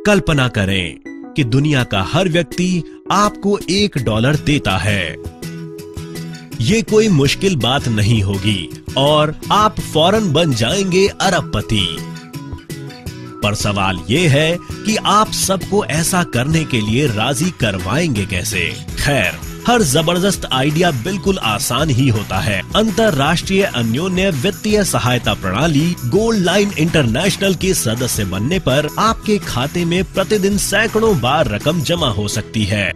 कल्पना करें कि दुनिया का हर व्यक्ति आपको $1 देता है। ये कोई मुश्किल बात नहीं होगी और आप फौरन बन जाएंगे अरबपति। पर सवाल ये है कि आप सबको ऐसा करने के लिए राजी करवाएंगे कैसे? खैर, हर जबरदस्त आइडिया बिल्कुल आसान ही होता है। अंतर्राष्ट्रीय अन्योन्य वित्तीय सहायता प्रणाली गोल्ड लाइन इंटरनेशनल के सदस्य बनने पर आपके खाते में प्रतिदिन सैकड़ों बार रकम जमा हो सकती है।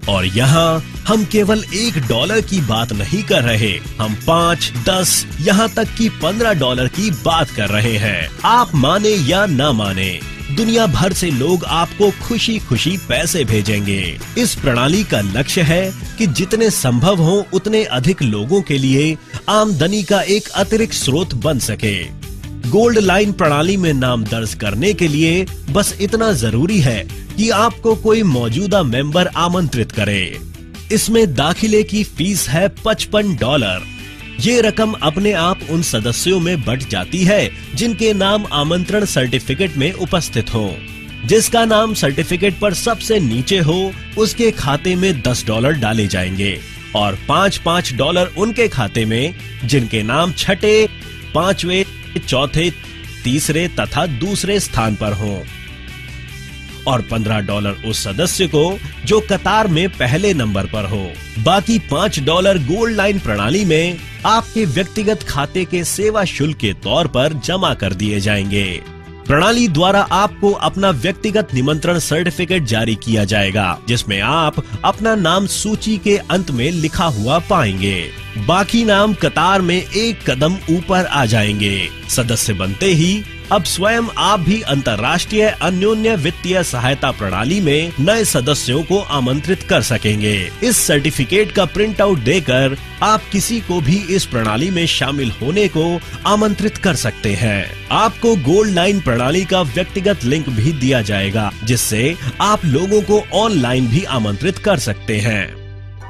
और यहाँ हम केवल $1 की बात नहीं कर रहे, हम 5, 10, यहाँ तक कि $15 की बात कर रहे हैं। आप माने या ना माने, दुनिया भर से लोग आपको खुशी खुशी पैसे भेजेंगे। इस प्रणाली का लक्ष्य है कि जितने संभव हो उतने अधिक लोगों के लिए आमदनी का एक अतिरिक्त स्रोत बन सके। गोल्ड लाइन प्रणाली में नाम दर्ज करने के लिए बस इतना जरूरी है कि आपको कोई मौजूदा मेंबर आमंत्रित करे। इसमें दाखिले की फीस है $55। ये रकम अपने आप उन सदस्यों में बंट जाती है जिनके नाम आमंत्रण सर्टिफिकेट में उपस्थित हो। जिसका नाम सर्टिफिकेट पर सबसे नीचे हो उसके खाते में $10 डाले जाएंगे और $5 उनके खाते में जिनके नाम छठे, पांचवें, चौथे, तीसरे तथा दूसरे स्थान पर हो, और $15 उस सदस्य को जो कतार में पहले नंबर पर हो। बाकी $5 गोल्ड लाइन प्रणाली में आपके व्यक्तिगत खाते के सेवा शुल्क के तौर पर जमा कर दिए जाएंगे। प्रणाली द्वारा आपको अपना व्यक्तिगत निमंत्रण सर्टिफिकेट जारी किया जाएगा, जिसमें आप अपना नाम सूची के अंत में लिखा हुआ पाएंगे। बाकी नाम कतार में एक कदम ऊपर आ जाएंगे। सदस्य बनते ही अब स्वयं आप भी अंतर्राष्ट्रीय अन्योन्य वित्तीय सहायता प्रणाली में नए सदस्यों को आमंत्रित कर सकेंगे। इस सर्टिफिकेट का प्रिंट आउट देकर आप किसी को भी इस प्रणाली में शामिल होने को आमंत्रित कर सकते हैं। आपको गोल्ड लाइन प्रणाली का व्यक्तिगत लिंक भी दिया जाएगा, जिससे आप लोगों को ऑनलाइन भी आमंत्रित कर सकते हैं।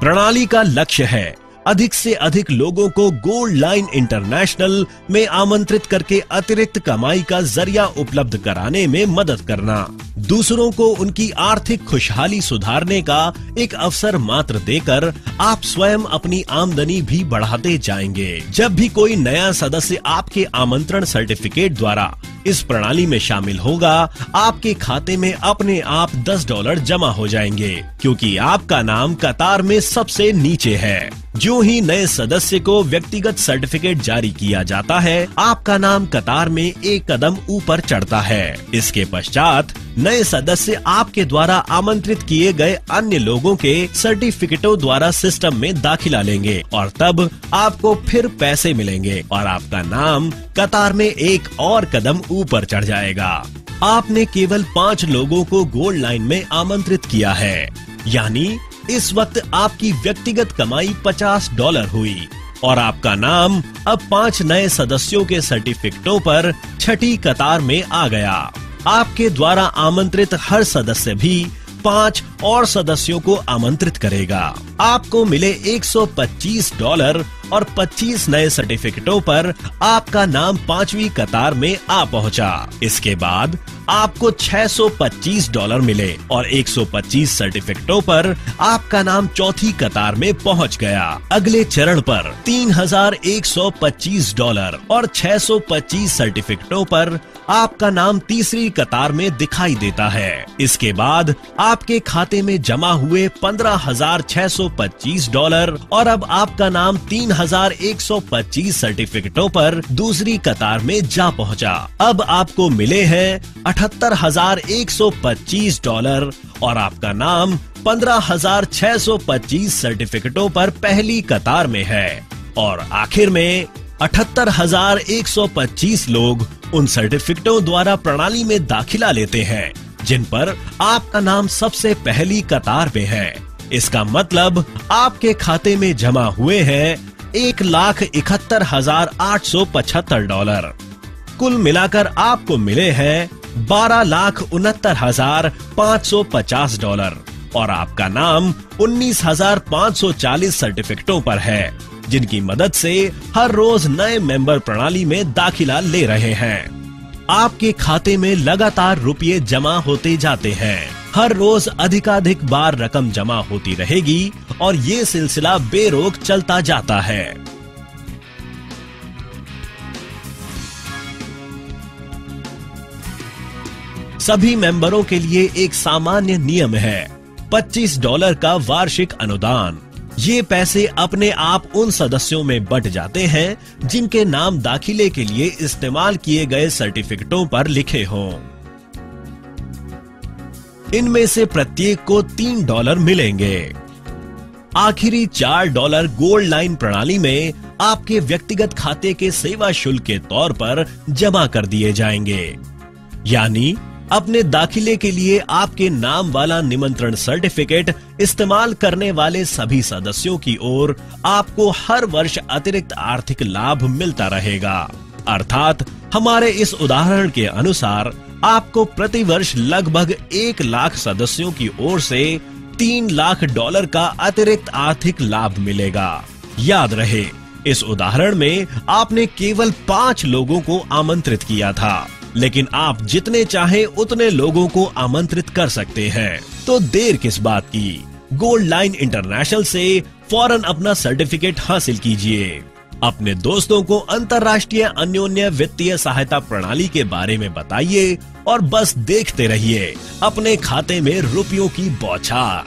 प्रणाली का लक्ष्य है अधिक से अधिक लोगों को गोल्ड लाइन इंटरनेशनल में आमंत्रित करके अतिरिक्त कमाई का जरिया उपलब्ध कराने में मदद करना, दूसरों को उनकी आर्थिक खुशहाली सुधारने का एक अवसर मात्र देकर आप स्वयं अपनी आमदनी भी बढ़ाते जाएंगे। जब भी कोई नया सदस्य आपके आमंत्रण सर्टिफिकेट द्वारा इस प्रणाली में शामिल होगा, आपके खाते में अपने आप $10 जमा हो जाएंगे, क्योंकि आपका नाम कतार में सबसे नीचे है। जो ही नए सदस्य को व्यक्तिगत सर्टिफिकेट जारी किया जाता है, आपका नाम कतार में एक कदम ऊपर चढ़ता है। इसके पश्चात नए सदस्य आपके द्वारा आमंत्रित किए गए अन्य लोगों के सर्टिफिकेटों द्वारा सिस्टम में दाखिला लेंगे और तब आपको फिर पैसे मिलेंगे और आपका नाम कतार में एक और कदम ऊपर चढ़ जाएगा। आपने केवल 5 लोगों को गोल्ड लाइन में आमंत्रित किया है, यानी इस वक्त आपकी व्यक्तिगत कमाई $50 हुई और आपका नाम अब 5 नए सदस्यों के सर्टिफिकेटों पर छठी कतार में आ गया। आपके द्वारा आमंत्रित हर सदस्य भी 5 और सदस्यों को आमंत्रित करेगा। आपको मिले $125 और 25 नए सर्टिफिकेटों पर आपका नाम 5वीं कतार में आ पहुंचा। इसके बाद आपको $625 मिले और 125 सर्टिफिकेटों पर आपका नाम चौथी कतार में पहुंच गया। अगले चरण पर $3125 और 625 सर्टिफिकेटों पर आपका नाम तीसरी कतार में दिखाई देता है। इसके बाद आपके खाते में जमा हुए $15,625 और अब आपका नाम 3,125 सर्टिफिकेटों पर दूसरी कतार में जा पहुंचा। अब आपको मिले हैं $78,125 और आपका नाम 15,625 सर्टिफिकेटों पर पहली कतार में है। और आखिर में 78,125 लोग उन सर्टिफिकेटों द्वारा प्रणाली में दाखिला लेते हैं जिन पर आपका नाम सबसे पहली कतार में है। इसका मतलब आपके खाते में जमा हुए हैं $1,71,875। कुल मिलाकर आपको मिले हैं $12,69,550 और आपका नाम 19,540 सर्टिफिकेटों पर है, जिनकी मदद से हर रोज नए मेंबर प्रणाली में दाखिला ले रहे हैं। आपके खाते में लगातार रुपये जमा होते जाते हैं। हर रोज अधिकाधिक बार रकम जमा होती रहेगी और ये सिलसिला बेरोक चलता जाता है। सभी मेंबरों के लिए एक सामान्य नियम है, $25 का वार्षिक अनुदान। ये पैसे अपने आप उन सदस्यों में बंट जाते हैं जिनके नाम दाखिले के लिए इस्तेमाल किए गए सर्टिफिकेटों पर लिखे हों। इनमें से प्रत्येक को $3 मिलेंगे। आखिरी $4 गोल्ड लाइन प्रणाली में आपके व्यक्तिगत खाते के सेवा शुल्क के तौर पर जमा कर दिए जाएंगे। यानी अपने दाखिले के लिए आपके नाम वाला निमंत्रण सर्टिफिकेट इस्तेमाल करने वाले सभी सदस्यों की ओर आपको हर वर्ष अतिरिक्त आर्थिक लाभ मिलता रहेगा। अर्थात हमारे इस उदाहरण के अनुसार आपको प्रतिवर्ष लगभग 1 लाख सदस्यों की ओर से $3 लाख का अतिरिक्त आर्थिक लाभ मिलेगा। याद रहे, इस उदाहरण में आपने केवल 5 लोगों को आमंत्रित किया था, लेकिन आप जितने चाहे उतने लोगों को आमंत्रित कर सकते हैं। तो देर किस बात की, गोल्ड लाइन इंटरनेशनल से फौरन अपना सर्टिफिकेट हासिल कीजिए। अपने दोस्तों को अंतर्राष्ट्रीय अन्योन्य वित्तीय सहायता प्रणाली के बारे में बताइए और बस देखते रहिए अपने खाते में रुपयों की बौछार।